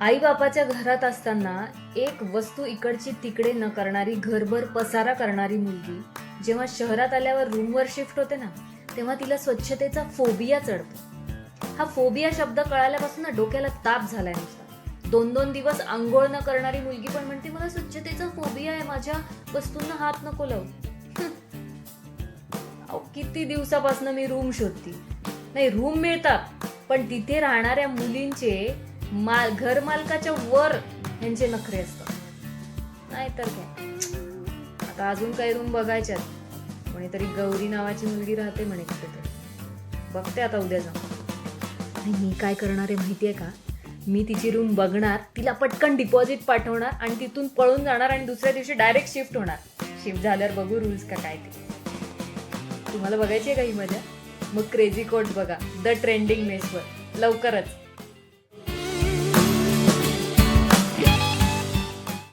आई बापाच्या घरात असताना एक वस्तू इकडची तिकडे न करणारी, घरभर पसारा करणारी मुलगी जेव्हा शहरात आल्यावर रूमवर शिफ्ट होते ना, तेव्हा तिला स्वच्छतेचा फोबिया चढतो. हा फोबिया शब्द कळाल्यापासून ना डोक्याला ताप झालाय नुसता. 2-2 दिवस आंघोळ न करणारी मुलगी पण म्हणते मला स्वच्छतेचा फोबिया आहे, माझ्या वस्तूंना हात नको लावू. किती दिवसापासून मी रूम शोधते. नाही, रूम मिळतात पण तिथे राहणाऱ्या मुलींचे घर मालकाच्या वर यांचे नखरे असतात. नाहीतर काय. आता अजून काही रूम बघायच्यात. कोणीतरी गौरी नावाची मुलगी राहते म्हणे कुठेतरी. बघते आता उद्या जाऊन. आणि मी काय करणार आहे माहितीये का? मी तिची रूम बघणार, तिला पटकन डिपॉझिट पाठवणार आणि तिथून पळून जाणार आणि दुसऱ्या दिवशी डायरेक्ट शिफ्ट होणार. शिफ्ट झाल्यावर बघू रूल्स का काय ते. तुम्हाला बघायची आहे का ही मजा? मग क्रेझी कोट बघा द ट्रेंडिंग मेसवर लवकरच.